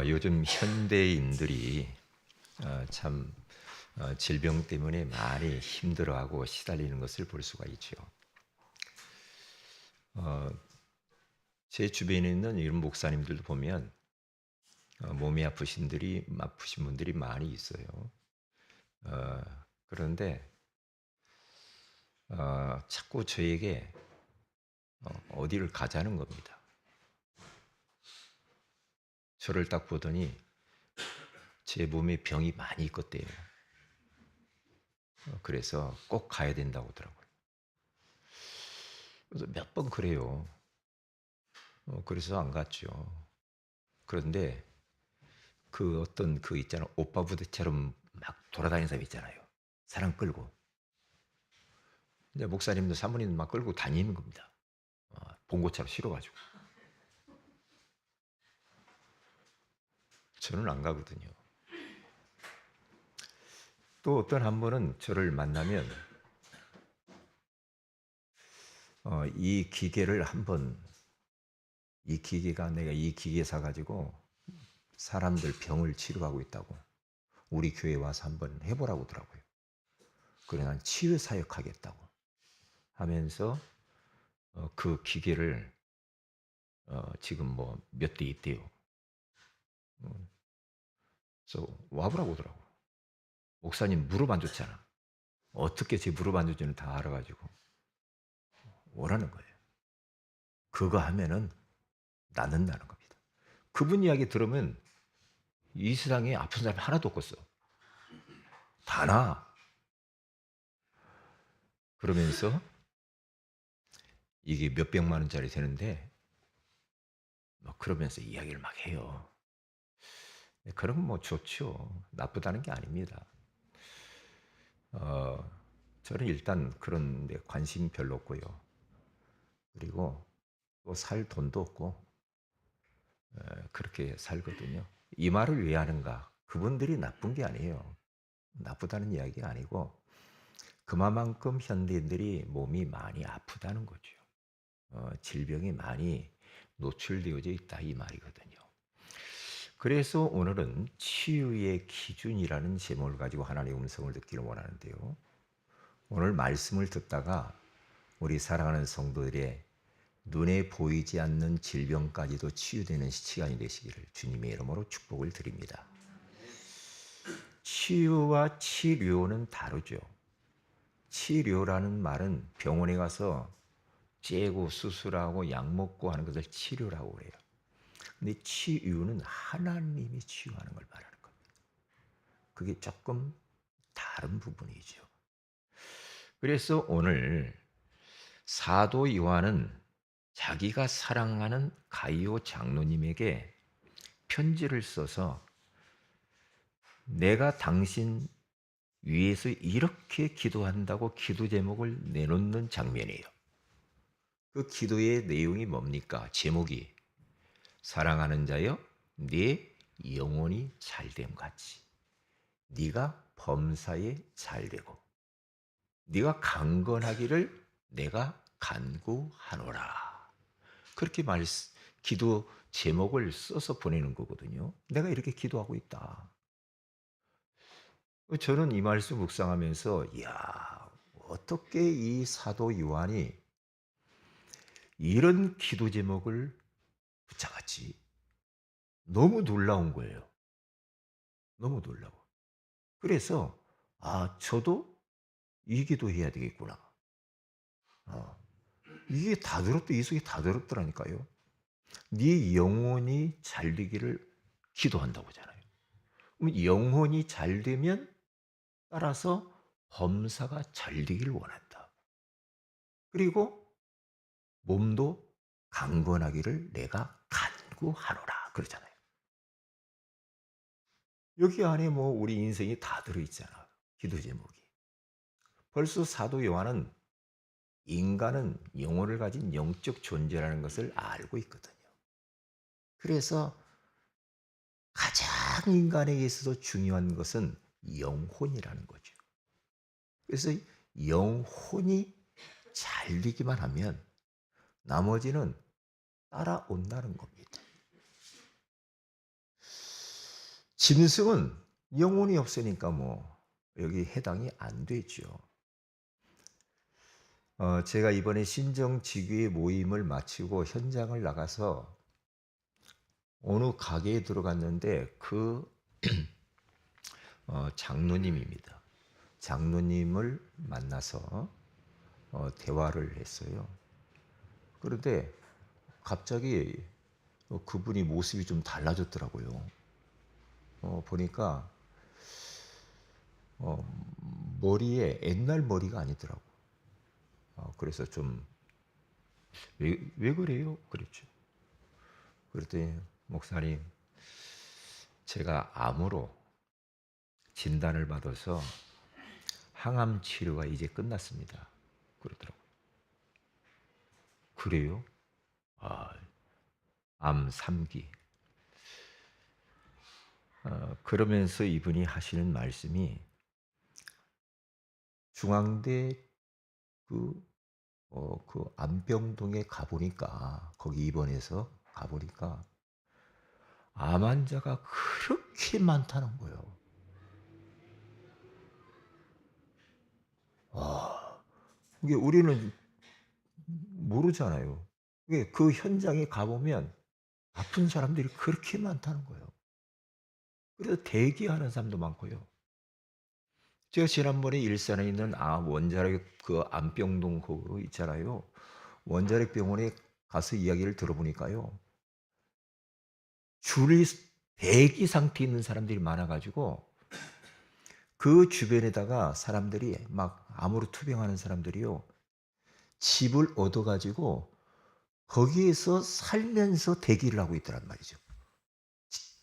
요즘 현대인들이 참 질병 때문에 많이 힘들어하고 시달리는 것을 볼 수가 있죠. 어, 제 주변에 있는 이런 목사님들도 보면 몸이 아프신 분들이 많이 있어요. 어, 그런데 자꾸 저에게 어디를 가자는 겁니다. 저를 딱 보더니 제 몸에 병이 많이 있겠대요. 그래서 꼭 가야 된다고 하더라고요. 그래서 몇 번 그래요. 그래서 안 갔죠. 그런데 그 어떤 그 있잖아, 오빠 부대처럼 막 돌아다니는 사람 있잖아요. 사람 끌고. 근데 목사님도 사모님도 막 끌고 다니는 겁니다. 봉고차로 실어가지고. 저는 안 가거든요. 또 어떤 한 분은 저를 만나면 이 기계를 한번, 이 기계가 내가 이 기계 사가지고 사람들 병을 치료하고 있다고 우리 교회 와서 한번 해보라고 하더라고요. 그래 난 치유 사역하겠다고 하면서 그 기계를 지금 뭐 몇 대 있대요. 음, 그래서 와보라고 하더라고. 목사님 무릎 안 좋잖아. 어떻게 제 무릎 안 좋지는 다 알아가지고 오라는 거예요. 그거 하면은 낫는다는 겁니다. 그분 이야기 들으면 이 세상에 아픈 사람이 하나도 없겠어. 다 나. 그러면서 이게 몇백만 원짜리 되는데 뭐 그러면서 이야기를 막 해요. 그런 건 뭐 좋죠. 나쁘다는 게 아닙니다. 어, 저는 일단 그런 데 관심 별로 없고요. 그리고 또 살 돈도 없고 그렇게 살거든요. 이 말을 왜 하는가? 그분들이 나쁜 게 아니에요. 나쁘다는 이야기가 아니고 그만큼 현대인들이 몸이 많이 아프다는 거죠. 질병이 많이 노출되어져 있다 이 말이거든요. 그래서 오늘은 치유의 기준이라는 제목을 가지고 하나님의 음성을 듣기를 원하는데요. 오늘 말씀을 듣다가 우리 사랑하는 성도들의 눈에 보이지 않는 질병까지도 치유되는 시간이 되시기를 주님의 이름으로 축복을 드립니다. 치유와 치료는 다르죠. 치료라는 말은 병원에 가서 째고 수술하고 약 먹고 하는 것을 치료라고 그래요. 근데 치유는 하나님이 치유하는 걸 말하는 겁니다. 그게 조금 다른 부분이죠. 그래서 오늘 사도 요한은 자기가 사랑하는 가이오 장로님에게 편지를 써서 내가 당신 위해서 이렇게 기도한다고 기도 제목을 내놓는 장면이에요. 그 기도의 내용이 뭡니까? 제목이 사랑하는 자여 네 영혼이 잘됨 같이 네가 범사에 잘되고 네가 강건하기를 내가 간구하노라. 그렇게 기도 제목을 써서 보내는 거거든요. 내가 이렇게 기도하고 있다. 저는 이 말씀 묵상하면서 이야, 어떻게 이 사도 요한이 이런 기도 제목을 붙잡았지? 너무 놀라운 거예요. 너무 놀라워. 그래서 저도 이 기도해야 되겠구나. 어, 이게 다 들었더, 이 속에 다 들었더라니까요. 네 영혼이 잘 되기를 기도한다고 하잖아요. 그럼 영혼이 잘 되면 따라서 범사가 잘 되기를 원한다. 그리고 몸도 강건하기를 내가 간구하노라 그러잖아요. 여기 안에 뭐 우리 인생이 다 들어있잖아. 기도 제목이. 벌써 사도 요한은 인간은 영혼을 가진 영적 존재라는 것을 알고 있거든요. 그래서 가장 인간에게 있어서 중요한 것은 영혼이라는 거죠. 그래서 영혼이 잘 되기만 하면 나머지는 따라온다는 겁니다. 짐승은 영혼이 없으니까 뭐 여기 해당이 안 되죠. 제가 이번에 신정지교회 모임을 마치고 현장을 나가서 어느 가게에 들어갔는데 그 장로님입니다. 장로님을 만나서 대화를 했어요. 그런데 갑자기 그분이 모습이 좀 달라졌더라고요. 보니까 머리에 옛날 머리가 아니더라고. 그래서 좀 왜 그래요? 그랬죠. 그랬더니 목사님, 제가 암으로 진단을 받아서 항암 치료가 이제 끝났습니다. 그러더라고요. 그래요? 아, 암 3기. 그러면서 이분이 하시는 말씀이 중앙대 그 안병동에 가보니까 거기 입원해서 가보니까 암 환자가 그렇게 많다는 거예요. 이게 우리는 모르잖아요. 이게 그 현장에 가보면 아픈 사람들이 그렇게 많다는 거예요. 그래서 대기하는 사람도 많고요. 제가 지난번에 일산에 있는 원자력 그 안병동 그거 있잖아요. 원자력 병원에 가서 이야기를 들어보니까요. 줄이 대기 상태에 있는 사람들이 많아가지고 그 주변에다가 사람들이 막 암으로 투병하는 사람들이요. 집을 얻어가지고 거기에서 살면서 대기를 하고 있더란 말이죠.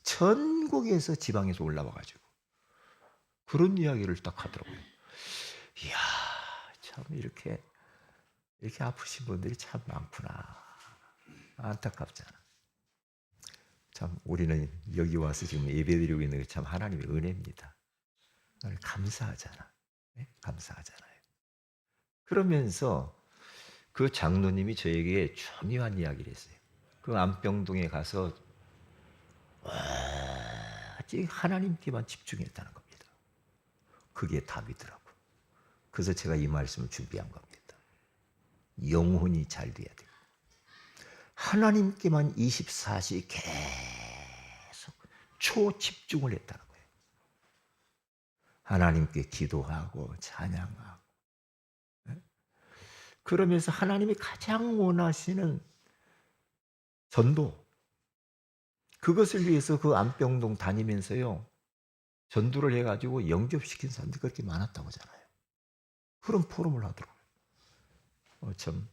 전국에서 지방에서 올라와가지고 그런 이야기를 딱 하더라고요. 이야, 참 이렇게 아프신 분들이 참 많구나. 안타깝잖아. 참 우리는 여기 와서 지금 예배드리고 있는 게 참 하나님의 은혜입니다. 감사하잖아. 네? 감사하잖아요. 그러면서 그 장로님이 저에게 중요한 이야기를 했어요. 그 안병동에 가서 아직 하나님께만 집중했다는 겁니다. 그게 답이더라고. 그래서 제가 이 말씀을 준비한 겁니다. 영혼이 잘 돼야 돼요. 하나님께만 24시 계속 초집중을 했다는 거예요. 하나님께 기도하고 찬양하고. 그러면서 하나님이 가장 원하시는 전도, 그것을 위해서 그 안병동 다니면서요, 전도를 해가지고 영접시킨 사람들이 그렇게 많았다고 하잖아요. 그런 포럼을 하더라고요. 참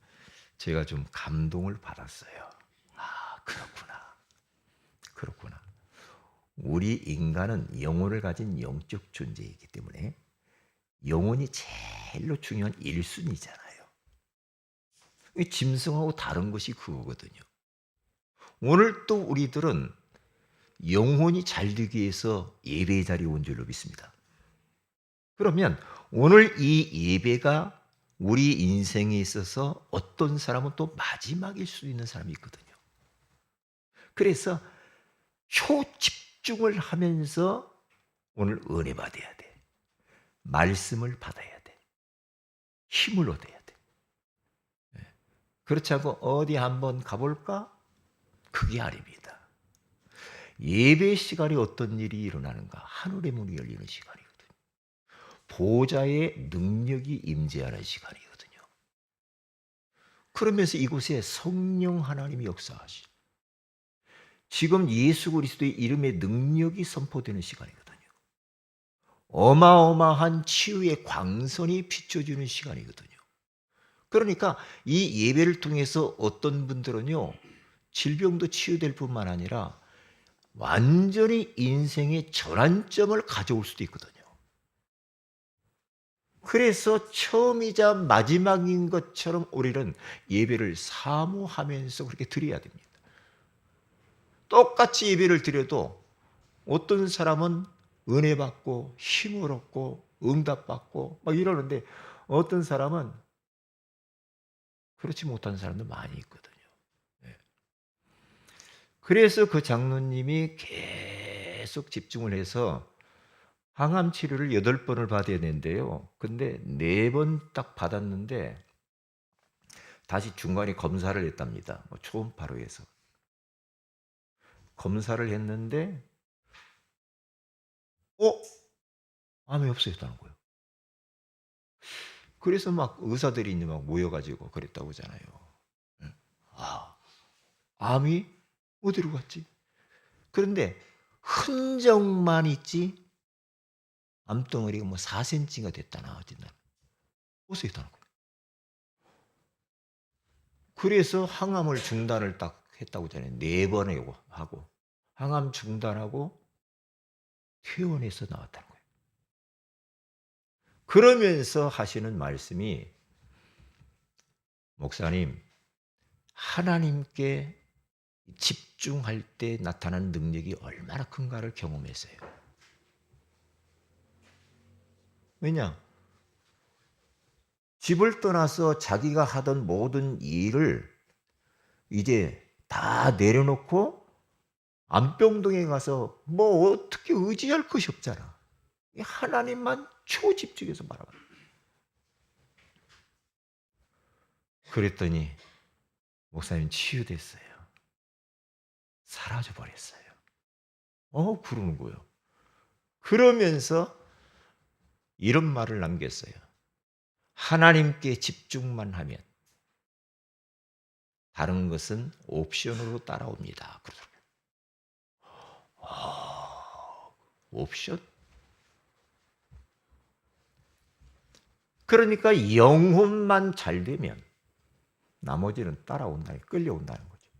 제가 좀 감동을 받았어요. 아, 그렇구나. 우리 인간은 영혼을 가진 영적 존재이기 때문에 영혼이 제일로 중요한 1순위잖아요. 짐승하고 다른 것이 그거거든요. 오늘 또 우리들은 영혼이 잘 되기 위해서 예배 자리에 온 줄로 믿습니다. 그러면 오늘 이 예배가 우리 인생에 있어서 어떤 사람은 또 마지막일 수 있는 사람이 있거든요. 그래서 초집중을 하면서 오늘 은혜 받아야 돼. 말씀을 받아야 돼. 힘을 얻어야 돼. 그렇지 않고 어디 한번 가볼까? 그게 아닙니다. 예배 시간에 어떤 일이 일어나는가? 하늘의 문이 열리는 시간이거든요. 보좌의 능력이 임재하는 시간이거든요. 그러면서 이곳에 성령 하나님이 역사하시. 지금 예수 그리스도의 이름의 능력이 선포되는 시간이거든요. 어마어마한 치유의 광선이 비춰지는 시간이거든요. 그러니까 이 예배를 통해서 어떤 분들은요, 질병도 치유될 뿐만 아니라 완전히 인생의 전환점을 가져올 수도 있거든요. 그래서 처음이자 마지막인 것처럼 우리는 예배를 사모하면서 그렇게 드려야 됩니다. 똑같이 예배를 드려도 어떤 사람은 은혜 받고 힘을 얻고 응답받고 막 이러는데 어떤 사람은 그렇지 못한 사람도 많이 있거든요. 그래서 그 장로님이 계속 집중을 해서 항암 치료를 8번을 받아야 되는데요. 근데 4번 딱 받았는데 다시 중간에 검사를 했답니다. 초음파로 해서. 검사를 했는데 어? 암이 없어졌다는 거예요. 그래서 막 의사들이 이제 막 모여가지고 그랬다고 하잖아요. 예. 아, 암이 어디로 갔지? 그런데 흔적만 있지 암덩어리가 뭐 4cm가 됐다나 어쨌나 없어졌다는 거예요. 그래서 항암을 중단을 딱 했다고 하잖아요. 4번에 하고 항암 중단하고 퇴원해서 나왔다는 거예요. 그러면서 하시는 말씀이 목사님, 하나님께 집중할 때 나타나는 능력이 얼마나 큰가를 경험했어요. 왜냐? 집을 떠나서 자기가 하던 모든 일을 이제 다 내려놓고 안병동에 가서 뭐 어떻게 의지할 것이 없잖아. 하나님만 초집중해서 바라봐. 그랬더니 목사님 치유됐어요. 사라져 버렸어요. 그러는 거예요. 그러면서 이런 말을 남겼어요. 하나님께 집중만 하면 다른 것은 옵션으로 따라옵니다. 그러더라고요. 옵션? 그러니까 영혼만 잘 되면 나머지는 따라온다는, 끌려온다는 거죠.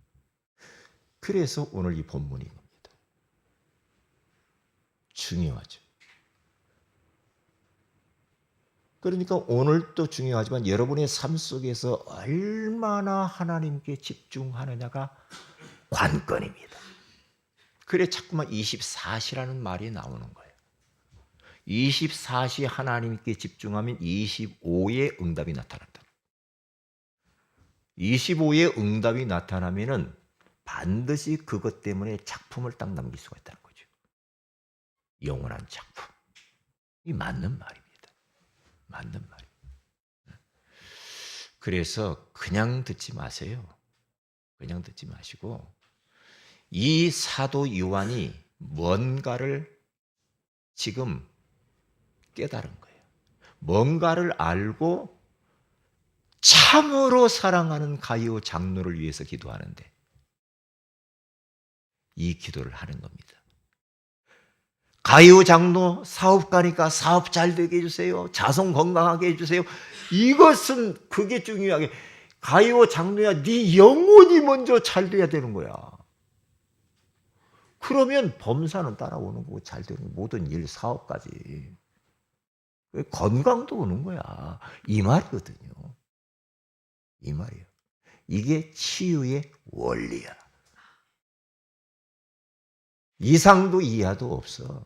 그래서 오늘 이 본문이 겁니다. 중요하죠. 그러니까 오늘도 중요하지만 여러분의 삶 속에서 얼마나 하나님께 집중하느냐가 관건입니다. 그래 자꾸만 24시라는 말이 나오는 거예요. 24시 하나님께 집중하면 25의 응답이 나타난다. 25의 응답이 나타나면은 반드시 그것 때문에 작품을 딱 남길 수가 있다는 거죠. 영원한 작품. 이 맞는 말입니다. 맞는 말입니다. 그래서 그냥 듣지 마세요. 그냥 듣지 마시고 이 사도 요한이 뭔가를 지금 깨달은 거예요. 뭔가를 알고 참으로 사랑하는 가이오 장로를 위해서 기도하는데 이 기도를 하는 겁니다. 가이오 장로 사업가니까 사업 잘 되게 해주세요. 자손 건강하게 해주세요. 이것은 그게 중요하게 가이오 장로야 네 영혼이 먼저 잘 돼야 되는 거야. 그러면 범사는 따라오는 거고 잘 되는 모든 일 사업까지. 건강도 오는 거야. 이 말이거든요. 이 말이에요. 이게 치유의 원리야. 이상도 이하도 없어.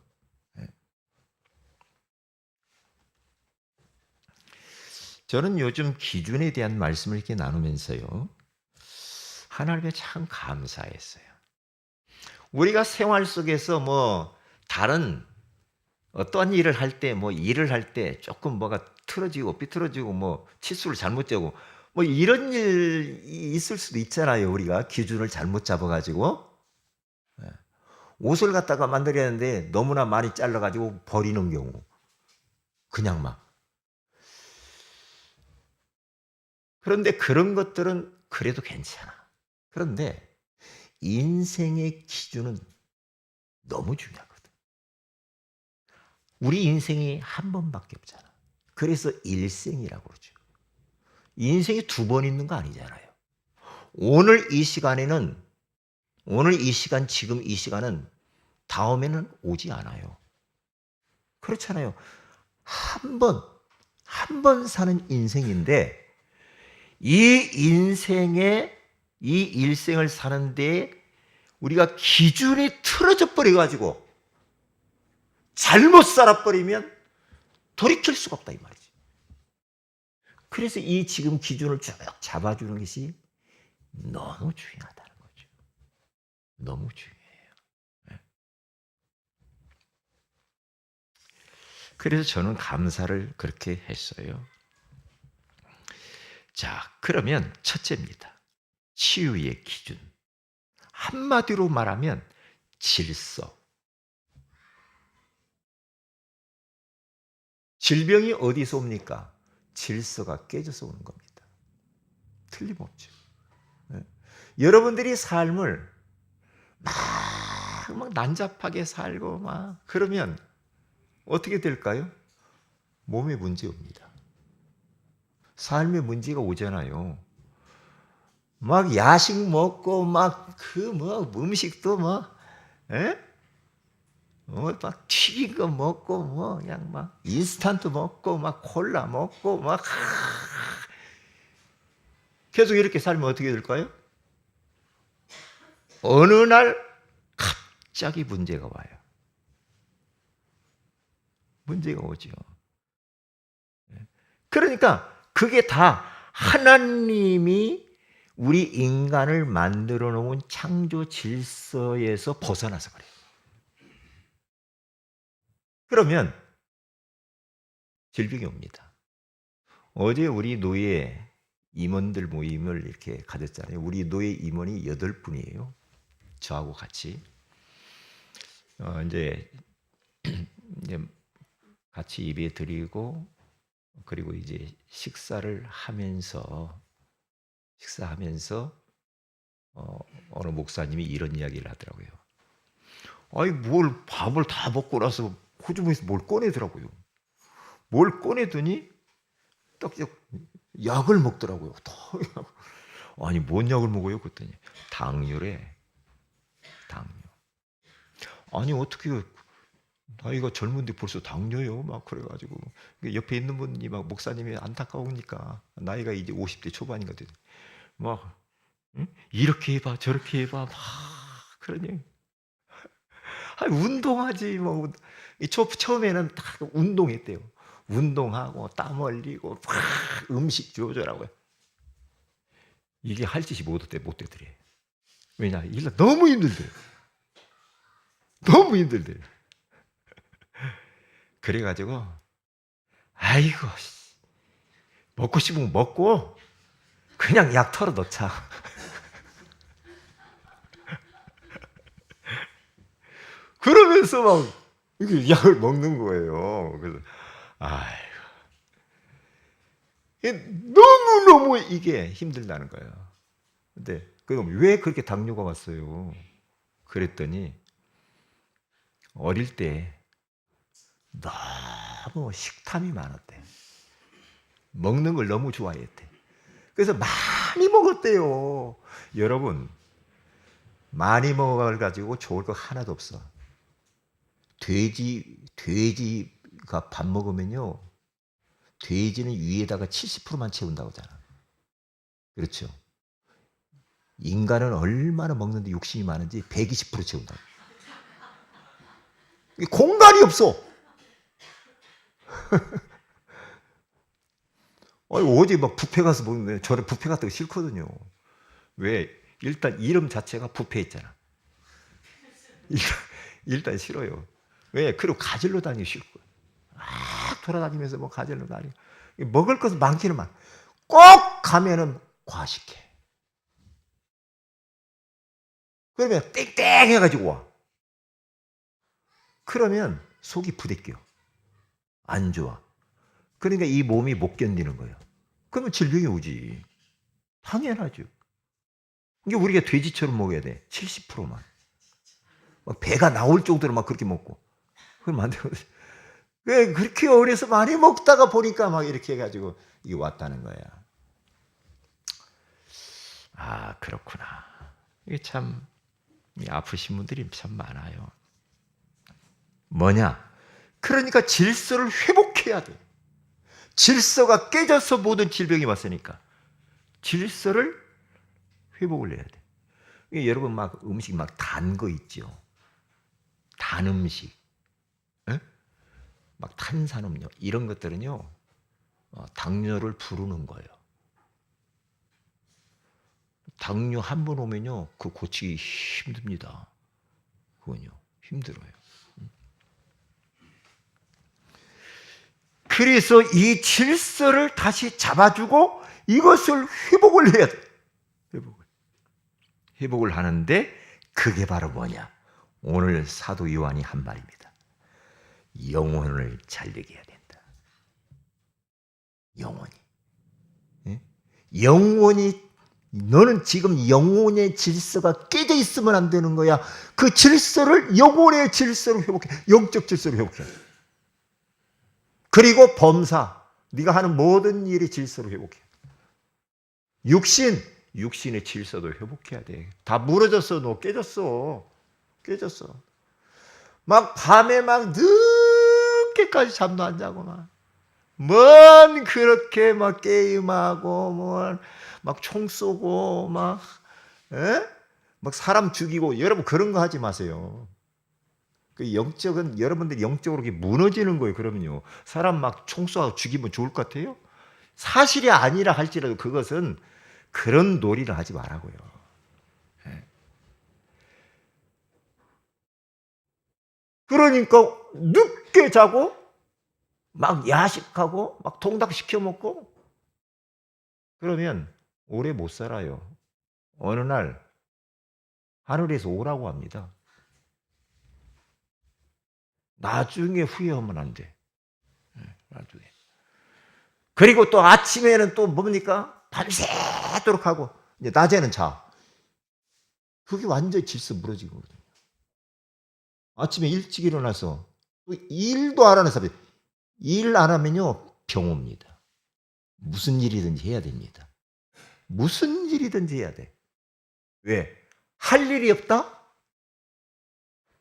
저는 요즘 기준에 대한 말씀을 이렇게 나누면서요. 하나님께 참 감사했어요. 우리가 생활 속에서 뭐 다른 어떠한 일을 할 때 일을 할 때 조금 뭐가 틀어지고 삐뚤어지고 뭐 치수를 잘못 재고 뭐 이런 일이 있을 수도 있잖아요. 우리가 기준을 잘못 잡아가지고 옷을 갖다가 만들어야 하는데 너무나 많이 잘라가지고 버리는 경우 그냥 막 그런데 그런 것들은 그래도 괜찮아. 그런데 인생의 기준은 너무 중요하거든. 우리 인생이 한 번밖에 없잖아. 그래서 일생이라고 그러죠. 인생이 2번 있는 거 아니잖아요. 오늘 이 시간에는 오늘 이 시간 지금 이 시간은 다음에는 오지 않아요. 그렇잖아요. 한 번 사는 인생인데 이 인생에 이 일생을 사는데 우리가 기준이 틀어져 버려가지고 잘못 살아버리면 돌이킬 수가 없다 이 말이지. 그래서 이 지금 기준을 쭉 잡아주는 것이 너무 중요하다는 거죠. 너무 중요해요. 그래서 저는 감사를 그렇게 했어요. 자, 그러면 첫째입니다. 치유의 기준. 한마디로 말하면 질서. 질병이 어디서 옵니까? 질서가 깨져서 오는 겁니다. 틀림없죠. 네. 여러분들이 삶을 막 난잡하게 살고 막 그러면 어떻게 될까요? 몸에 문제 옵니다. 삶에 문제가 오잖아요. 막 야식 먹고 막 음식도 막 에? 막 튀긴 거 먹고 뭐 그냥 막 인스턴트 먹고 막 콜라 먹고 막 계속 이렇게 살면 어떻게 될까요? 어느 날 갑자기 문제가 와요. 문제가 오죠. 그러니까 그게 다 하나님이 우리 인간을 만들어 놓은 창조 질서에서 벗어나서 그래요. 그러면 질병이 옵니다. 어제 우리 노예 임원들 모임을 이렇게 가졌잖아요. 우리 노예 임원이 8분이에요. 저하고 같이. 이제 같이 예배 드리고 그리고 이제 식사하면서 어느 목사님이 이런 이야기를 하더라고요. 아니 뭘 밥을 다 먹고 나서 호주머니에서 뭘 꺼내더라고요. 뭘 꺼내더니 딱 약을 먹더라고요. 아니 뭔 약을 먹어요? 그랬더니 당뇨래. 당뇨. 아니 어떻게 나이가 젊은데 벌써 당뇨요? 막 그래가지고 옆에 있는 분이 막 목사님이 안타까우니까 나이가 이제 50대 초반이거든. 막 응? 이렇게 해봐 저렇게 해봐 막 그러니 아니, 운동하지 뭐 처음에는 다 운동했대요. 운동하고 땀 흘리고 막 음식 조절하고 이게 할 짓이 못 되더래. 왜냐 일단 너무 힘들대. 너무 힘들대. 그래가지고 아이고 먹고 싶으면 먹고 그냥 약 털어 넣자. 그러면서 막 이게 약을 먹는 거예요. 그래서 아이고 너무너무 이게 힘들다는 거예요. 근데 그럼 왜 그렇게 당뇨가 왔어요? 그랬더니 어릴 때 너무 식탐이 많았대. 먹는 걸 너무 좋아했대. 그래서 많이 먹었대요. 여러분 많이 먹어가지고 좋을 거 하나도 없어. 돼지가 밥 먹으면요. 돼지는 위에다가 70%만 채운다고 하잖아. 그렇죠. 인간은 얼마나 먹는데 욕심이 많은지 120% 채운다. 공간이 없어. 어제 막 뷔페 가서 먹는데 저는 뷔페 같은 거 싫거든요. 왜? 일단 이름 자체가 뷔페 있잖아. 일단 싫어요. 왜? 그리고 가지러 다니기 싫고. 막 돌아다니면서 뭐 가지러 다니고. 먹을 것은 많기는 많아. 꼭 가면은 과식해. 그러면 땡땡해가지고 와. 그러면 속이 부대껴. 안 좋아. 그러니까 이 몸이 못 견디는 거예요. 그러면 질병이 오지. 당연하죠. 이게 우리가 돼지처럼 먹어야 돼. 70%만. 막 배가 나올 정도로 막 그렇게 먹고. 그러면 안 되거든. 왜 그렇게 어려서 많이 먹다가 보니까 막 이렇게 해가지고 이게 왔다는 거야. 아, 그렇구나. 이게 참, 아프신 분들이 참 많아요. 뭐냐? 그러니까 질서를 회복해야 돼. 질서가 깨져서 모든 질병이 왔으니까. 질서를 회복을 해야 돼. 여러분 막 음식 막 단 거 있죠. 단 음식. 에? 막 탄산음료 이런 것들은요. 당뇨를 부르는 거예요. 당뇨 한 번 오면요. 그 고치기 힘듭니다. 그건요. 힘들어요. 그래서 이 질서를 다시 잡아주고 이것을 회복을 해야 돼. 회복을 하는데 그게 바로 뭐냐? 오늘 사도 요한이 한 말입니다. 영혼을 잘되게 해야 된다. 영혼이. 영혼이, 너는 지금 영혼의 질서가 깨져 있으면 안 되는 거야. 그 질서를 영혼의 질서로 회복해. 영적 질서로 회복해. 그리고 범사, 네가 하는 모든 일의 질서로 회복해. 육신의 질서도 회복해야 돼. 다 무너졌어. 너 깨졌어. 막 밤에 막 늦게까지 잠도 안 자고 뭔 그렇게 막 게임하고 막 총 쏘고 막 사람 죽이고. 여러분 그런 거 하지 마세요. 그 영적은 여러분들이 영적으로 무너지는 거예요. 그러면요, 사람 막 총 쏘아 죽이면 좋을 것 같아요? 사실이 아니라 할지라도 그것은 그런 놀이를 하지 말라고요. 그러니까 늦게 자고 막 야식하고 막 통닭 시켜 먹고 그러면 오래 못 살아요. 어느 날 하늘에서 오라고 합니다. 나중에 후회하면 안 돼. 나중에. 그리고 또 아침에는 또 뭡니까? 밤새도록 하고 이제 낮에는 자. 그게 완전히 질서 무너지거든요. 아침에 일찍 일어나서 일도 안 하는 사람이, 일 안 하면요 병 옵니다. 무슨 일이든지 해야 됩니다. 무슨 일이든지 해야 돼. 왜? 할 일이 없다?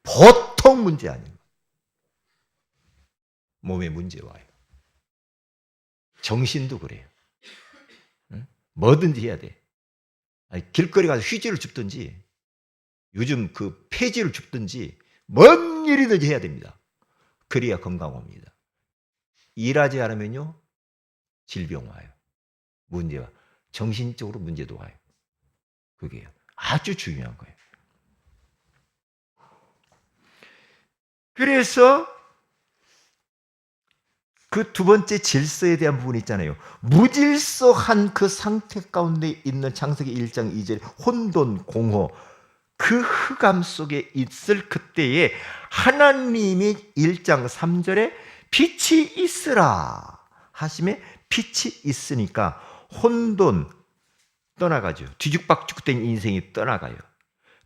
보통 문제 아닙니다. 몸에 문제 와요. 정신도 그래요. 뭐든지 해야 돼. 길거리 가서 휴지를 줍든지 요즘 그 폐지를 줍든지 뭔 일이든지 해야 됩니다. 그래야 건강 옵니다. 일하지 않으면요 질병 와요. 문제와 정신적으로 문제도 와요. 그게 아주 중요한 거예요. 그래서 그 두 번째 질서에 대한 부분이 있잖아요. 무질서한 그 상태 가운데 있는 창세기 1장 2절에 혼돈, 공허, 그 흑암 속에 있을 그때에 하나님이 1장 3절에 빛이 있으라 하심에 빛이 있으니까 혼돈 떠나가죠. 뒤죽박죽된 인생이 떠나가요.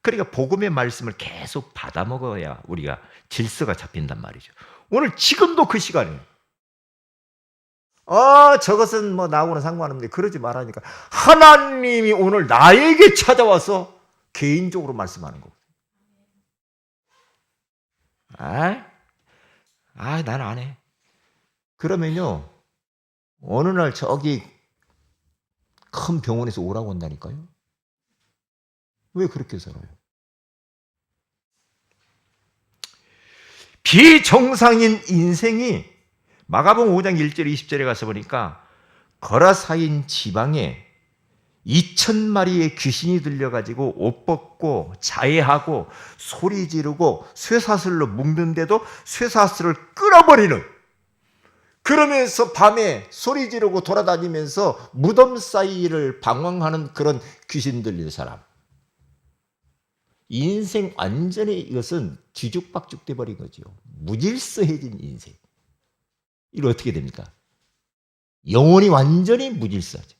그러니까 복음의 말씀을 계속 받아먹어야 우리가 질서가 잡힌단 말이죠. 오늘 지금도 그 시간이에요. 저것은 뭐 나하고는 상관없는데 그러지 말라니까. 하나님이 오늘 나에게 찾아와서 개인적으로 말씀하는 거거든요. 난 안 해. 그러면요 어느 날 저기 큰 병원에서 오라고 한다니까요. 왜 그렇게 살아요? 비정상인 인생이 마가복음 5장 1절 20절에 가서 보니까 거라사인 지방에 2,000마리의 귀신이 들려가지고 옷 벗고 자해하고 소리 지르고 쇠사슬로 묶는데도 쇠사슬을 끊어버리는, 그러면서 밤에 소리 지르고 돌아다니면서 무덤 사이를 방황하는 그런 귀신 들린 사람. 인생 완전히 이것은 뒤죽박죽 돼버린 거죠. 무질서해진 인생. 이거 어떻게 됩니까? 영혼이 완전히 무질서하죠.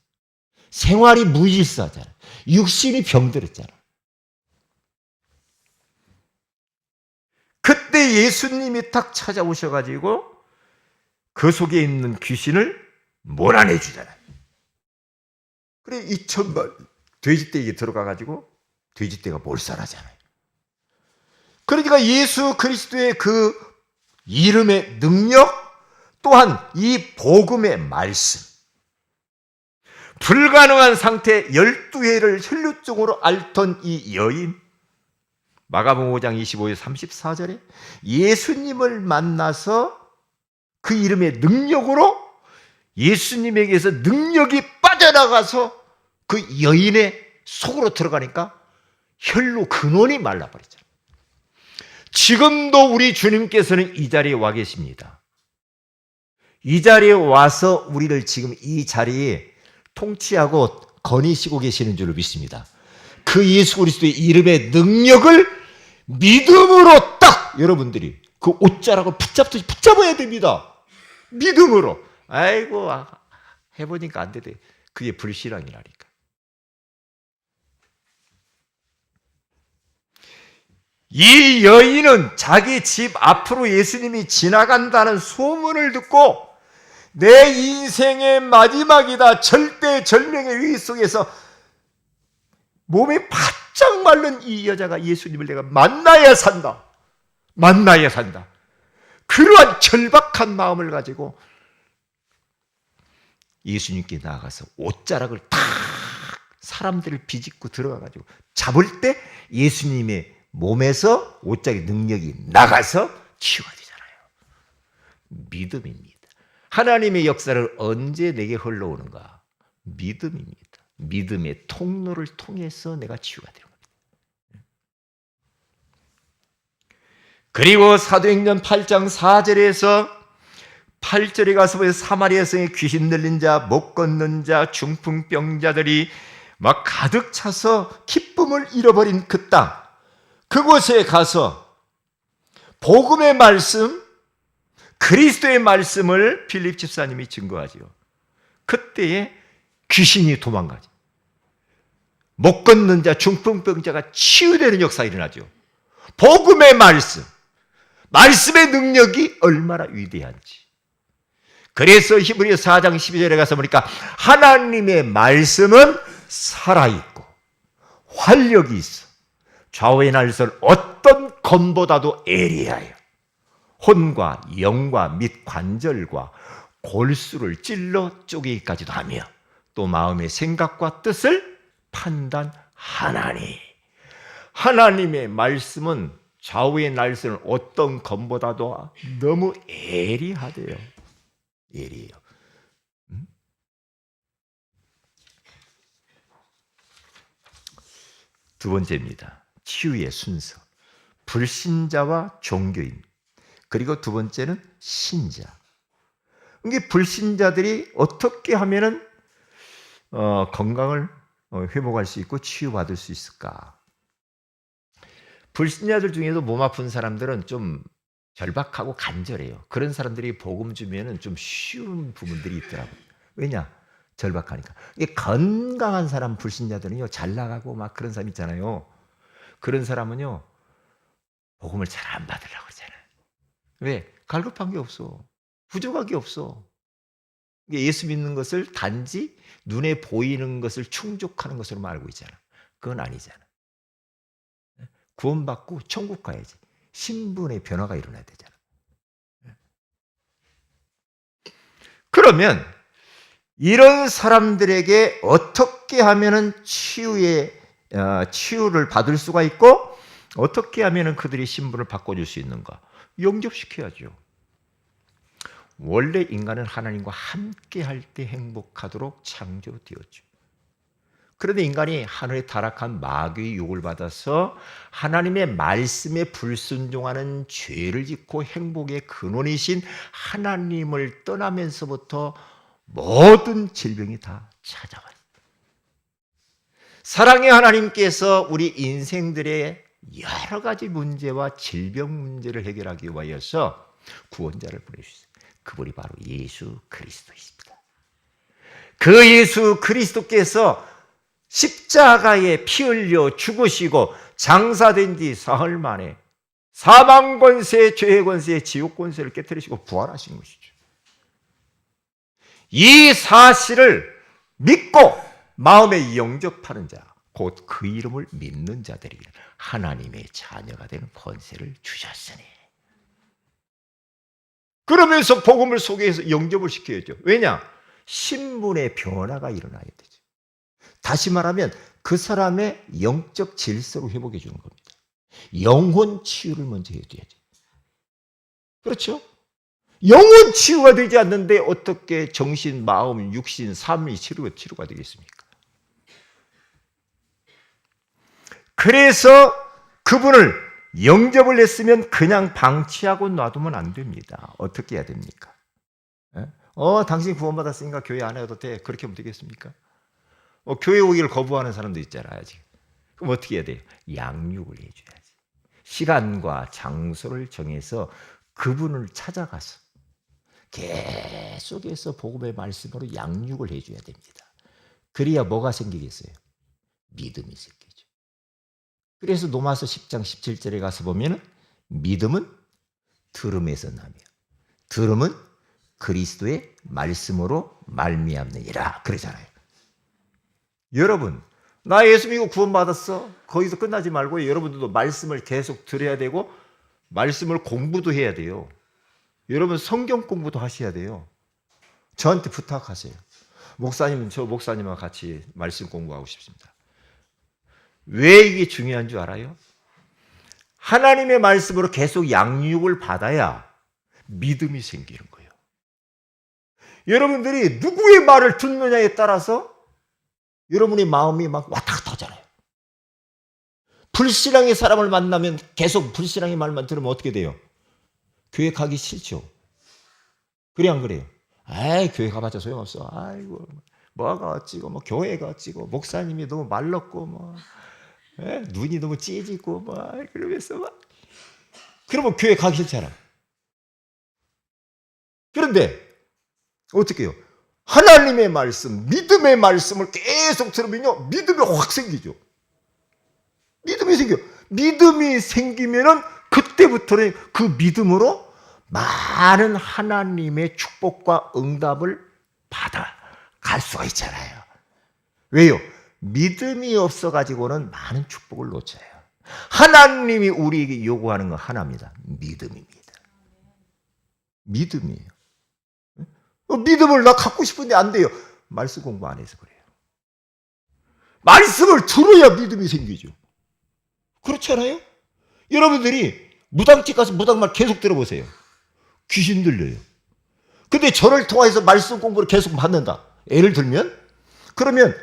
생활이 무질서하잖아. 육신이 병들었잖아. 그때 예수님이 딱 찾아오셔가지고 그 속에 있는 귀신을 몰아내주잖아요. 그래 2,000마리 돼지떼에게 들어가가지고 돼지떼가 몰살하잖아요. 그러니까 예수 그리스도의 그 이름의 능력, 또한 이 복음의 말씀, 불가능한 상태 12회를 혈루증으로 앓던 이 여인, 마가복음 5장 25절 34절에 예수님을 만나서 그 이름의 능력으로 예수님에게서 능력이 빠져나가서 그 여인의 속으로 들어가니까 혈루 근원이 말라버리잖아요. 지금도 우리 주님께서는 이 자리에 와 계십니다. 이 자리에 와서 우리를 지금 이 자리에 통치하고 거니시고 계시는 줄로 믿습니다. 그 예수 그리스도의 이름의 능력을 믿음으로 딱 여러분들이 그 옷자락을 붙잡아야 됩니다. 믿음으로. 아이고, 해보니까 안 되대. 그게 불신앙이라니까. 이 여인은 자기 집 앞으로 예수님이 지나간다는 소문을 듣고 내 인생의 마지막이다. 절대절명의 위기 속에서 몸이 바짝 마른 이 여자가 예수님을 내가 만나야 산다. 만나야 산다. 그러한 절박한 마음을 가지고 예수님께 나아가서 옷자락을 탁 사람들을 비집고 들어가가지고 잡을 때 예수님의 몸에서 옷자락의 능력이 나가서 치유가 되잖아요. 믿음입니다. 하나님의 역사를 언제 내게 흘러오는가? 믿음입니다. 믿음의 통로를 통해서 내가 치유가 되는 겁니다. 그리고 사도행전 8장 4절에서 8절에 가서 보면 사마리아 성에 귀신 들린 자, 못 걷는 자, 중풍병자들이 막 가득 차서 기쁨을 잃어버린 그 땅, 그곳에 가서 복음의 말씀, 그리스도의 말씀을 빌립 집사님이 증거하지요. 그때에 귀신이 도망가죠. 못 걷는 자, 중풍병자가 치유되는 역사가 일어나죠. 복음의 말씀, 말씀의 능력이 얼마나 위대한지. 그래서 히브리서 4장 12절에 가서 보니까 하나님의 말씀은 살아있고 활력이 있어 좌우의 날선 어떤 검보다도 예리하여 혼과 영과 및 관절과 골수를 찔러 쪼개기까지도 하며 또 마음의 생각과 뜻을 판단하나니. 하나님의 말씀은 좌우의 날선 어떤 검보다도 너무 예리하대요. 예리해요. 두 번째입니다. 치유의 순서. 불신자와 종교인. 그리고 두 번째는 신자. 이게 불신자들이 어떻게 하면은 건강을 회복할 수 있고 치유받을 수 있을까? 불신자들 중에도 몸 아픈 사람들은 좀 절박하고 간절해요. 그런 사람들이 복음 주면은 좀 쉬운 부분들이 있더라고요. 왜냐? 절박하니까. 이게 건강한 사람 불신자들은요, 잘 나가고 막 그런 사람 있잖아요. 그런 사람은요, 복음을 잘 안 받으려고 그러잖아요. 왜? 갈급한 게 없어. 부족한 게 없어. 예수 믿는 것을 단지 눈에 보이는 것을 충족하는 것으로만 알고 있잖아. 그건 아니잖아. 구원받고 천국 가야지. 신분의 변화가 일어나야 되잖아. 그러면 이런 사람들에게 어떻게 하면은 치유를 받을 수가 있고 어떻게 하면은 그들이 신분을 바꿔줄 수 있는가? 영접시켜야죠. 원래 인간은 하나님과 함께 할 때 행복하도록 창조되었죠. 그런데 인간이 하늘의 타락한 마귀의 유혹을 받아서 하나님의 말씀에 불순종하는 죄를 짓고 행복의 근원이신 하나님을 떠나면서부터 모든 질병이 다 찾아와요. 사랑의 하나님께서 우리 인생들의 여러 가지 문제와 질병 문제를 해결하기 위하여서 구원자를 보내주셨어요. 그분이 바로 예수 그리스도이십니다. 그 예수 그리스도께서 십자가에 피 흘려 죽으시고 장사된 지 사흘 만에 사망 권세, 죄의 권세, 지옥 권세를 깨뜨리시고 부활하신 것이죠. 이 사실을 믿고 마음에 영접하는 자, 곧 그 이름을 믿는 자들이 하나님의 자녀가 되는 권세를 주셨으니. 그러면서 복음을 소개해서 영접을 시켜야죠. 왜냐? 신분의 변화가 일어나야 되죠. 다시 말하면 그 사람의 영적 질서를 회복해 주는 겁니다. 영혼 치유를 먼저 해줘야죠. 그렇죠? 영혼 치유가 되지 않는데 어떻게 정신, 마음, 육신, 삶이 치유가 되겠습니까? 그래서 그분을 영접을 했으면 그냥 방치하고 놔두면 안 됩니다. 어떻게 해야 됩니까? 예? 당신 구원받았으니까 교회 안 해도 돼. 그렇게 하면 되겠습니까? 교회 오기를 거부하는 사람도 있잖아요, 지금. 그럼 어떻게 해야 돼요? 양육을 해줘야지. 시간과 장소를 정해서 그분을 찾아가서 계속해서 복음의 말씀으로 양육을 해줘야 됩니다. 그래야 뭐가 생기겠어요? 믿음이 생기죠. 그래서 로마서 10장 17절에 가서 보면 믿음은 들음에서 나며 들음은 그리스도의 말씀으로 말미암느니라 그러잖아요. 여러분, 나 예수 믿고 구원받았어. 거기서 끝나지 말고 여러분들도 말씀을 계속 들어야 되고 말씀을 공부도 해야 돼요. 여러분 성경 공부도 하셔야 돼요. 저한테 부탁하세요. 목사님은 저 목사님과 같이 말씀 공부하고 싶습니다. 왜 이게 중요한 줄 알아요? 하나님의 말씀으로 계속 양육을 받아야 믿음이 생기는 거예요. 여러분들이 누구의 말을 듣느냐에 따라서 여러분의 마음이 막 왔다 갔다 하잖아요. 불신앙의 사람을 만나면 계속 불신앙의 말만 들으면 어떻게 돼요? 교회 가기 싫죠. 그래 안 그래요? 아이 교회 가봤자 소용없어. 아이고 뭐가 어찌고 뭐 교회가 어찌고 목사님이 너무 말랐고 뭐 눈이 너무 찌지고 뭐 그러면서 막 그러면 교회 가기 싫잖아. 그런데 어떻게 해요? 하나님의 말씀, 믿음의 말씀을 계속 들으면요 믿음이 확 생기죠. 믿음이 생겨. 믿음이 생기면은 그때부터는 그 믿음으로 많은 하나님의 축복과 응답을 받아갈 수가 있잖아요. 왜요? 믿음이 없어가지고는 많은 축복을 놓쳐요. 하나님이 우리에게 요구하는 건 하나입니다. 믿음입니다. 믿음이에요. 믿음을 나 갖고 싶은데 안 돼요. 말씀 공부 안 해서 그래요. 말씀을 들어야 믿음이 생기죠. 그렇잖아요? 여러분들이 무당집 가서 무당말 계속 들어보세요. 귀신 들려요. 근데 저를 통해서 말씀 공부를 계속 받는다. 예를 들면 그러면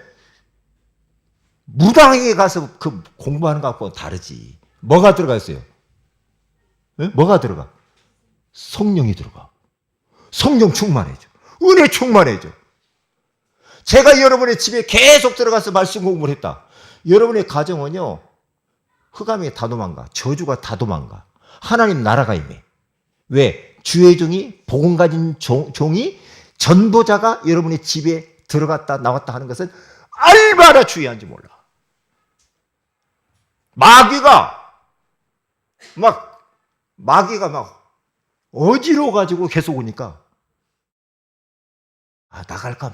무당에 가서 그 공부하는 것하고 다르지. 뭐가 들어가 있어요? 네? 뭐가 들어가? 성령이 들어가. 성령 충만해져. 은혜 충만해져. 제가 여러분의 집에 계속 들어가서 말씀 공부를 했다. 여러분의 가정은요. 흑암이 다 도망가. 저주가 다 도망가. 하나님 나라가 임해. 왜? 주의 종이 복음 가진 종이 전도자가 여러분의 집에 들어갔다 나왔다 하는 것은 얼마나 중요한지 몰라. 마귀가 막 어지러워 가지고 계속 오니까 나갈까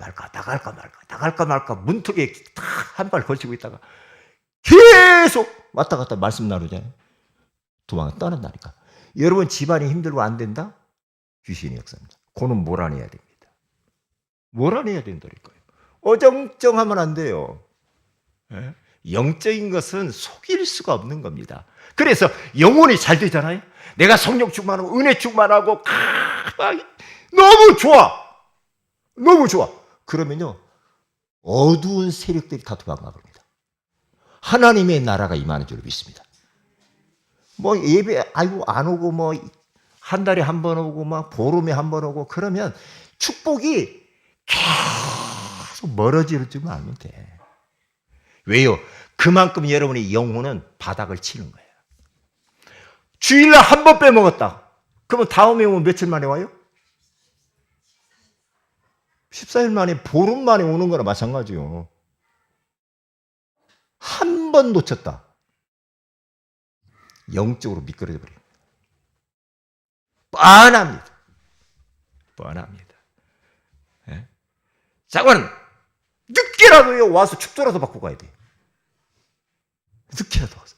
말까 문턱에 딱 한 발 걸치고 있다가 계속 왔다 갔다 말씀 나누잖아요. 도망 떠난다니까. 여러분 집안이 힘들고 안 된다? 귀신의 역사입니다. 그는 몰아내야 됩니다. 몰아내야 된다니까요. 어정쩡하면 안 돼요. 예? 영적인 것은 속일 수가 없는 겁니다. 그래서 영혼이 잘 되잖아요. 내가 성령 충만하고 은혜 충만하고 너무 좋아. 너무 좋아. 그러면요 어두운 세력들이 다 도망가 버립니다. 하나님의 나라가 임하는 줄 믿습니다. 뭐 예배 안 오고 뭐 한 달에 한 번 오고 막 보름에 한 번 오고 그러면 축복이 계속 멀어지지만 않으면 돼. 왜요? 그만큼 여러분의 영혼은 바닥을 치는 거예요. 주일날 한 번 빼먹었다. 그러면 다음에 오면 며칠 만에 와요? 14일 만에 보름 만에 오는 거나 마찬가지요. 한 번 놓쳤다. 영적으로 미끄러져 버려요. 뻔합니다. 뻔합니다. 예? 자고는 늦게라도 와서 축도라도 받고 가야 돼. 늦게라도 와서.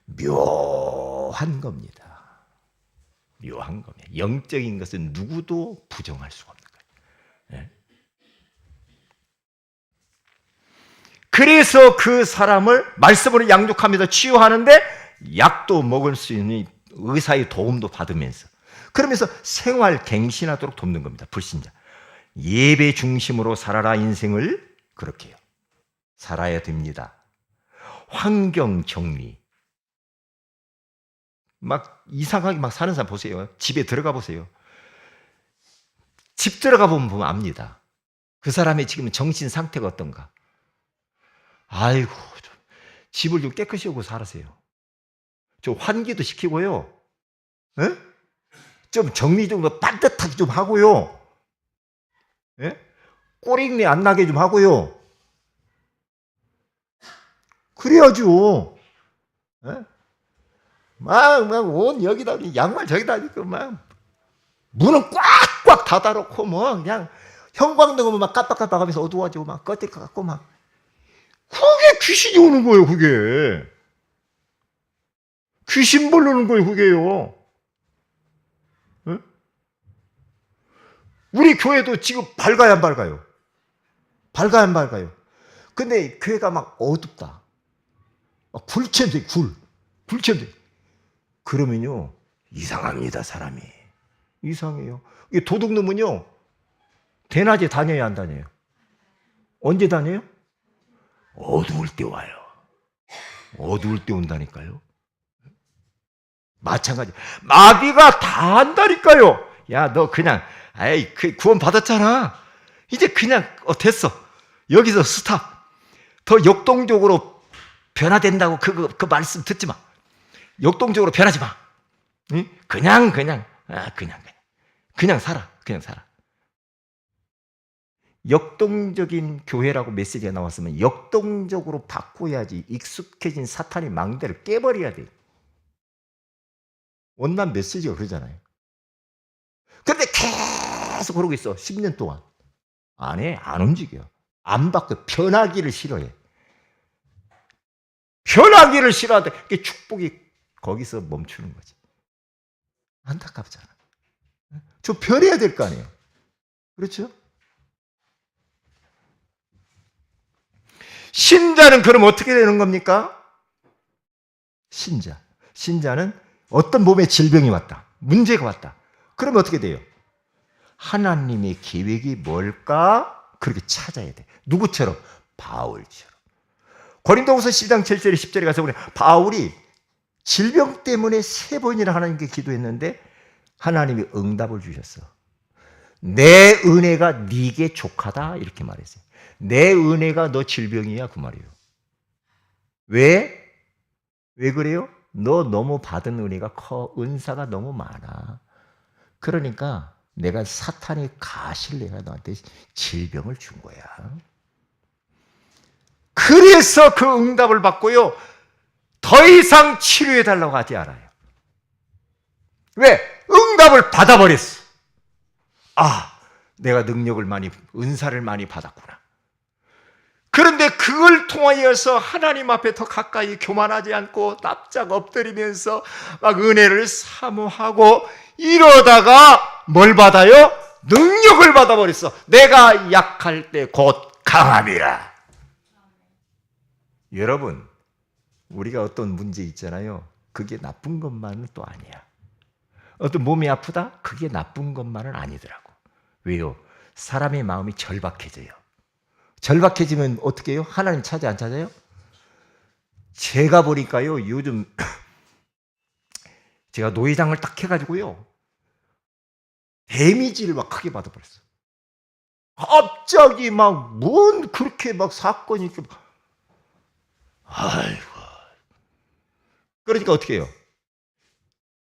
묘한 겁니다. 묘한 겁니다. 영적인 것은 누구도 부정할 수가 없는 거예요. 예? 그래서 그 사람을 말씀으로 양육하면서 치유하는데 약도 먹을 수 있는 의사의 도움도 받으면서 그러면서 생활 갱신하도록 돕는 겁니다. 불신자. 예배 중심으로 살아라 인생을 그렇게 해요. 살아야 됩니다. 환경 정리. 막 이상하게 막 사는 사람 보세요. 집에 들어가 보세요. 집 들어가 보면 압니다. 그 사람의 지금 정신 상태가 어떤가. 아이고, 집을 좀 깨끗이 하고 살으세요. 좀 환기도 시키고요. 에? 좀 정리 좀 반듯하게 좀 하고요. 에? 꼬리내 안 나게 좀 하고요. 그래야죠. 에? 옷 여기다, 양말 저기다, 막, 문은 꽉꽉 닫아놓고, 뭐, 그냥, 형광등은 막 깜빡깜빡 하면서 어두워지고, 막, 꺼질 것 같고, 막. 그게 귀신이 오는 거예요, 그게. 귀신 부르는 거예요, 그게요. 에? 우리 교회도 지금 밝아야 안 밝아요? 밝아야 안 밝아요? 근데 교회가 막 어둡다. 막 굴체돼, 굴체돼. 그러면요, 이상합니다, 사람이. 이상해요. 이 도둑놈은요, 대낮에 다녀야 안 다녀요? 언제 다녀요? 어두울 때 와요. 어두울 때 온다니까요. 마찬가지. 마귀가 다 한다니까요. 야, 너 그냥, 아이, 구원 받았잖아. 이제 그냥, 됐어. 여기서 스탑. 더 역동적으로 변화된다고 그 말씀 듣지 마. 역동적으로 변하지 마. 응? 그냥 살아. 그냥 살아. 역동적인 교회라고 메시지가 나왔으면 역동적으로 바꿔야지. 익숙해진 사탄의 망대를 깨버려야 돼. 원난 메시지가 그러잖아요. 그런데 계속 그러고 있어. 10년 동안. 안 움직여. 안 바꿔. 변하기를 싫어해. 변하기를 싫어하는데 축복이 거기서 멈추는 거지. 안타깝잖아. 저 변해야 될 거 아니에요. 그렇죠? 신자는 그럼 어떻게 되는 겁니까? 신자는 어떤 몸에 질병이 왔다. 문제가 왔다. 그러면 어떻게 돼요? 하나님의 계획이 뭘까? 그렇게 찾아야 돼. 누구처럼? 바울처럼. 고린도후서 10장 7절에 10절에 가서 보면 바울이 질병 때문에 3번이나 하나님께 기도했는데 하나님이 응답을 주셨어. 내 은혜가 네게 족하다 이렇게 말했어요. 내 은혜가 너 질병이야 그 말이에요. 왜? 왜 그래요? 너 너무 받은 은혜가 커. 은사가 너무 많아. 그러니까 내가 사탄의 가시를 내가 너한테 질병을 준 거야. 그래서 그 응답을 받고요. 더 이상 치료해달라고 하지 않아요. 왜? 응답을 받아버렸어. 내가 능력을 은사를 많이 받았구나. 그런데 그걸 통하여서 하나님 앞에 더 가까이 교만하지 않고 납작 엎드리면서 막 은혜를 사모하고 이러다가 뭘 받아요? 능력을 받아버렸어. 내가 약할 때 곧 강함이라. 여러분, 우리가 어떤 문제 있잖아요. 그게 나쁜 것만은 또 아니야. 어떤 몸이 아프다? 그게 나쁜 것만은 아니더라고. 왜요? 사람의 마음이 절박해져요. 절박해지면 어떻게 해요? 하나님 찾아 안 찾아요? 제가 보니까요, 요즘 제가 노회장을 딱 해가지고요, 데미지를 막 크게 받아버렸어. 갑자기 뭔 그렇게 사건이 이렇게. 아이고. 그러니까 어떻게 해요?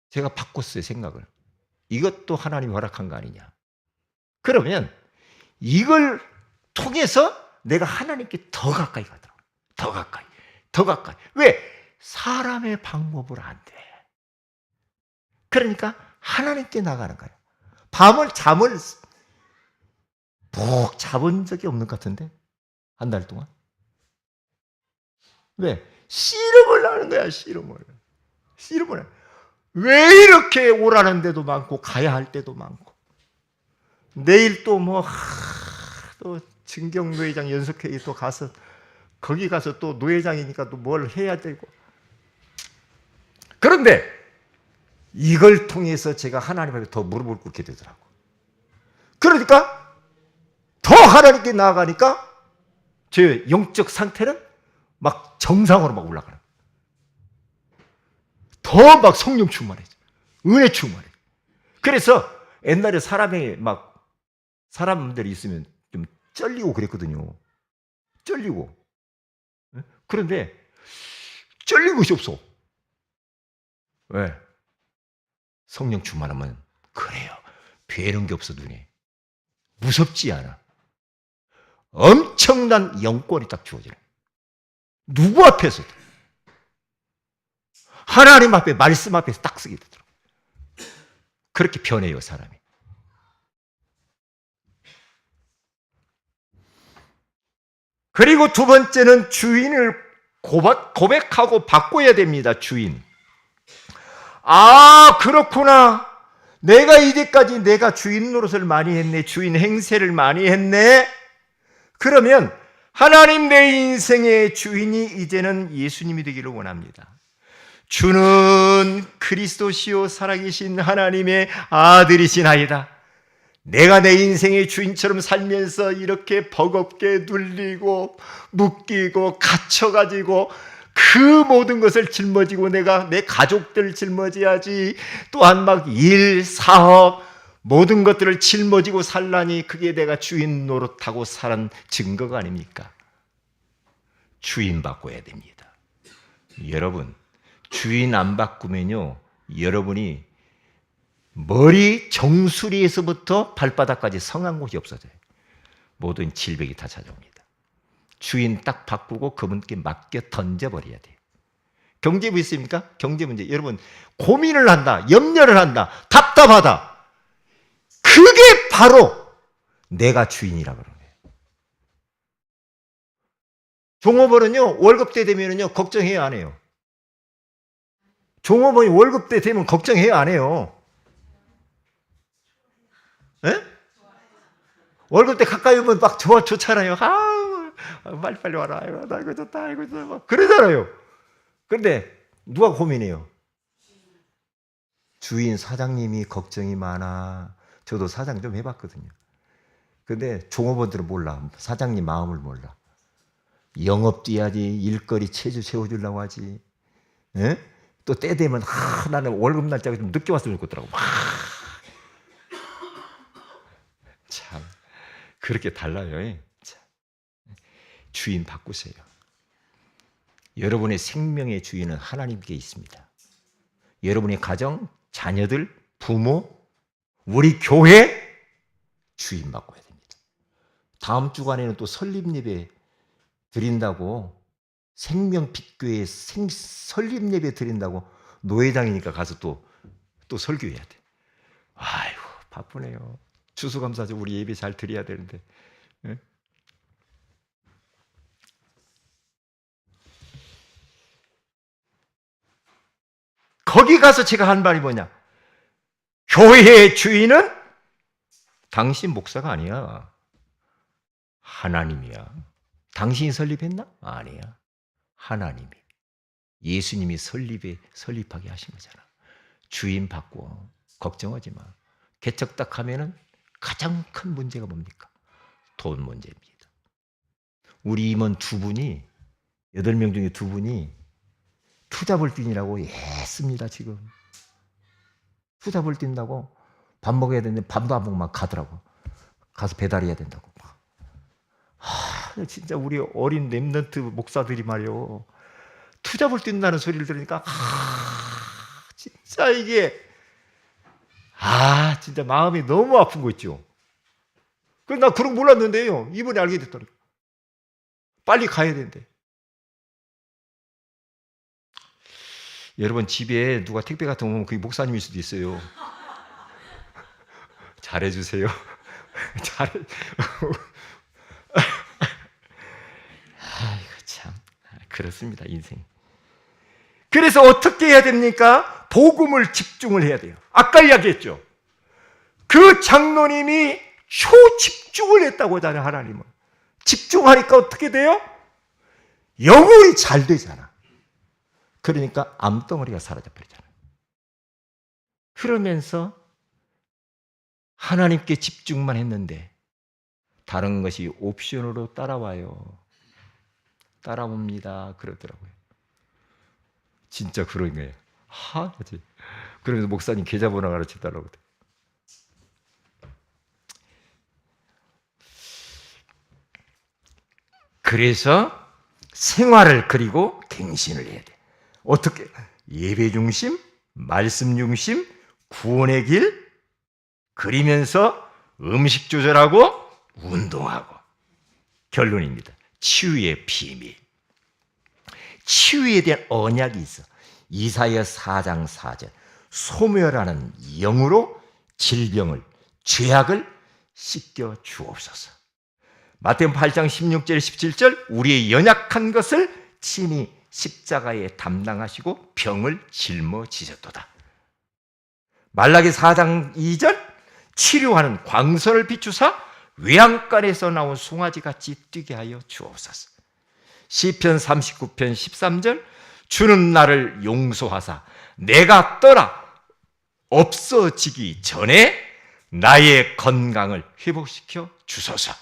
제가 바꿨어요, 생각을. 이것도 하나님이 허락한 거 아니냐. 그러면 이걸 통해서 내가 하나님께 더 가까이 가더라고요. 더 가까이. 왜? 사람의 방법으로 안 돼. 그러니까 하나님께 나가는 거예요. 잠을 푹 자본 적이 없는 것 같은데? 한 달 동안? 왜? 씨름을 하는 거야, 씨름을. 왜 이렇게 오라는 데도 많고, 가야 할 때도 많고. 내일 또 또 증경노회장 연석회의 또 가서, 거기 가서 또 노회장이니까 또 뭘 해야 되고. 그런데 이걸 통해서 제가 하나님 앞에 더 무릎을 꿇게 되더라고. 그러니까 더 하나님께 나아가니까 제 영적 상태는 막 정상으로 막 올라가는. 더 막 성령 충만해져. 은혜 충만해. 그래서 옛날에 사람이 막 사람들이 있으면 좀 쩔리고 그랬거든요. 쩔리고. 그런데 쩔린 것이 없어. 왜? 성령 충만하면 그래요. 배는 게 없어 눈에. 무섭지 않아. 엄청난 영권이 딱 주어지는. 누구 앞에서도. 하나님 앞에, 말씀 앞에서 딱 쓰게 되더라고요. 그렇게 변해요, 사람이. 그리고 두 번째는 주인을 고백하고 바꿔야 됩니다, 주인. 아, 그렇구나. 내가 이제까지 내가 주인 노릇을 많이 했네. 주인 행세를 많이 했네. 그러면 하나님 내 인생의 주인이 이제는 예수님이 되기를 원합니다. 주는 그리스도시요 살아계신 하나님의 아들이시나이다. 내가 내 인생의 주인처럼 살면서 이렇게 버겁게 눌리고 묶이고 갇혀가지고 그 모든 것을 짊어지고 내가 내 가족들 짊어져야지, 또한 막 일, 사업 모든 것들을 짊어지고 살라니 그게 내가 주인 노릇하고 살은 증거가 아닙니까? 주인 바꿔야 됩니다. 여러분, 주인 안 바꾸면요, 여러분이 머리 정수리에서부터 발바닥까지 성한 곳이 없어져요. 모든 질병이 다 찾아옵니다. 주인 딱 바꾸고 그분께 맡겨 던져버려야 돼요. 경제부 있습니까? 경제 문제. 여러분, 고민을 한다, 염려를 한다, 답답하다. 그게 바로 내가 주인이라고 그러는 거예요. 종업원은요, 월급 때 되면요, 걱정해요, 안 해요? 종업원이 월급 때 되면 걱정해요, 안 해요? 에? 월급 때 가까이 오면 막 좋잖아요. 빨리 와라. 아이고, 나 이거 좋다. 아이고, 막 그러잖아요. 그런데 누가 고민해요? 주인 사장님이 걱정이 많아. 저도 사장 좀 해봤거든요. 근데 종업원들은 몰라. 사장님 마음을 몰라. 영업 뛰어야지, 일거리 체주 채워주려고 하지. 에? 또 때 되면 나는 월급 날짜가 좀 늦게 왔으면 좋겠더라고. 참 그렇게 달라요. 참. 주인 바꾸세요. 여러분의 생명의 주인은 하나님께 있습니다. 여러분의 가정, 자녀들, 부모, 우리 교회 주인 바꿔야 됩니다. 다음 주간에는 또 설립예배 드린다고, 생명빛교회 설립예배 드린다고 노회장이니까 가서 또 설교해야 돼. 아이고, 바쁘네요. 추수감사절 우리 예배 잘 드려야 되는데. 네? 거기 가서 제가 한 말이 뭐냐? 교회의 주인은 당신 목사가 아니야. 하나님이야. 당신이 설립했나? 아니야. 하나님이. 예수님이 설립하게 하신 거잖아. 주인 바꿔. 걱정하지 마. 개척 딱 하면은 가장 큰 문제가 뭡니까? 돈 문제입니다. 우리 임원 2분이, 8명 중에 2분이 투잡을 애씁니다, 지금. 투잡을 뛴다고 밥 먹어야 되는데 밥도 안 먹고 막 가더라고. 가서 배달해야 된다고. 진짜 우리 어린 렘넌트 목사들이 말이요. 투잡을 뛴다는 소리를 들으니까, 진짜 이게, 진짜 마음이 너무 아픈 거 있죠. 나 그런 거 몰랐는데요. 이번에 알게 됐더라고요. 빨리 가야 된대. 여러분, 집에 누가 택배 같은 거 오면 그게 목사님일 수도 있어요. 잘해주세요. 아이고, 참. 그렇습니다, 인생. 그래서 어떻게 해야 됩니까? 복음을 집중을 해야 돼요. 아까 이야기했죠. 그 장로님이 초집중을 했다고 하잖아요, 하나님은. 집중하니까 어떻게 돼요? 영혼이 잘 되잖아. 그러니까 암덩어리가 사라져버리잖아요. 그러면서 하나님께 집중만 했는데 다른 것이 옵션으로 따라와요. 따라옵니다. 그러더라고요. 진짜 그런 거예요. 하지. 그러면서 목사님 계좌번호 가르쳐달라고. 그래서 생활을 그리고 갱신을 해야 돼. 어떻게? 예배 중심, 말씀 중심, 구원의 길 그리면서 음식 조절하고 운동하고. 결론입니다. 치유의 비밀. 치유에 대한 언약이 있어. 이사야 4장 4절. 소멸하는 영으로 질병을, 죄악을 씻겨 주옵소서. 마태복음 8장 16절 17절. 우리의 연약한 것을 친히 십자가에 담당하시고 병을 짊어지셨도다. 말라기 4장 2절. 치료하는 광선을 비추사 외양간에서 나온 송아지같이 뛰게 하여 주옵소서. 시편 39편 13절. 주는 나를 용서하사 내가 떠나 없어지기 전에 나의 건강을 회복시켜 주소서.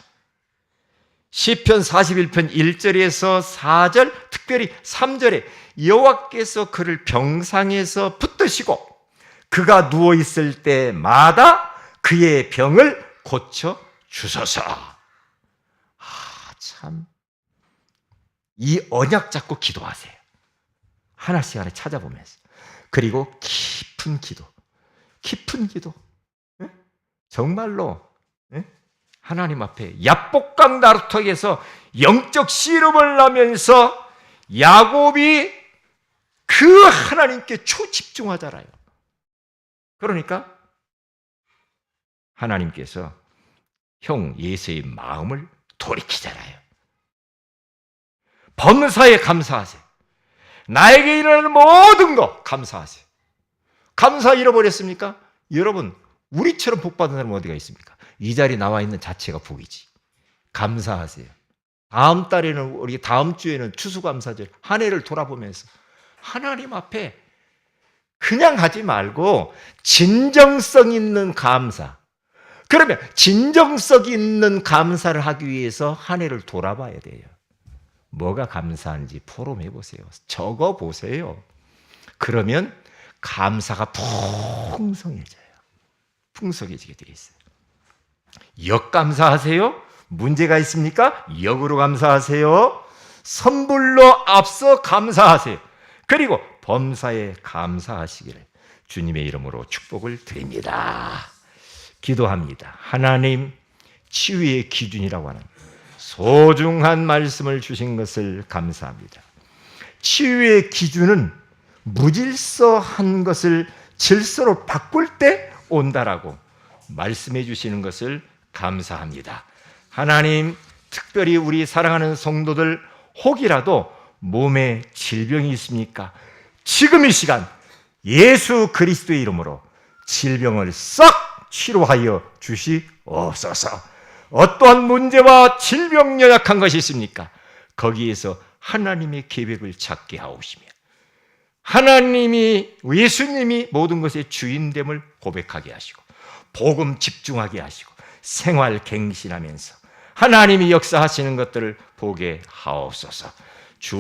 시편 41편 1절에서 4절, 특별히 3절에 여호와께서 그를 병상에서 붙드시고 그가 누워있을 때마다 그의 병을 고쳐 주소서. 참, 이 언약 잡고 기도하세요. 하나씩 하나 찾아보면서. 그리고 깊은 기도. 정말로 하나님 앞에 야복강 나루터에서 영적 씨름을 하면서 야곱이 그 하나님께 초집중하잖아요. 그러니까 하나님께서 형 예수의 마음을 돌이키잖아요. 범사에 감사하세요. 나에게 일어나는 모든 거 감사하세요. 감사 잃어버렸습니까? 여러분, 우리처럼 복받은 사람은 어디가 있습니까? 이 자리에 나와 있는 자체가 복이지. 감사하세요. 다음 달에는, 우리 다음 주에는 추수감사절, 한 해를 돌아보면서 하나님 앞에 그냥 하지 말고 진정성 있는 감사. 그러면 진정성 있는 감사를 하기 위해서 한 해를 돌아봐야 돼요. 뭐가 감사한지 포럼해 보세요. 적어 보세요. 그러면 감사가 풍성해져요. 풍성해지게 되어 있어요. 역감사하세요? 문제가 있습니까? 역으로 감사하세요. 선불로 앞서 감사하세요. 그리고 범사에 감사하시기를 주님의 이름으로 축복을 드립니다. 기도합니다. 하나님, 치유의 기준이라고 하는 소중한 말씀을 주신 것을 감사합니다. 치유의 기준은 무질서한 것을 질서로 바꿀 때 온다라고 말씀해 주시는 것을 감사합니다. 하나님, 특별히 우리 사랑하는 성도들 혹이라도 몸에 질병이 있습니까? 지금 이 시간 예수 그리스도의 이름으로 질병을 싹 치료하여 주시옵소서. 어떠한 문제와 질병 연약한 것이 있습니까? 거기에서 하나님의 계획을 찾게 하옵시며 하나님이, 예수님이 모든 것의 주인됨을 고백하게 하시고 복음 집중하게 하시고 생활 갱신하면서 하나님이 역사하시는 것들을 보게 하옵소서. 주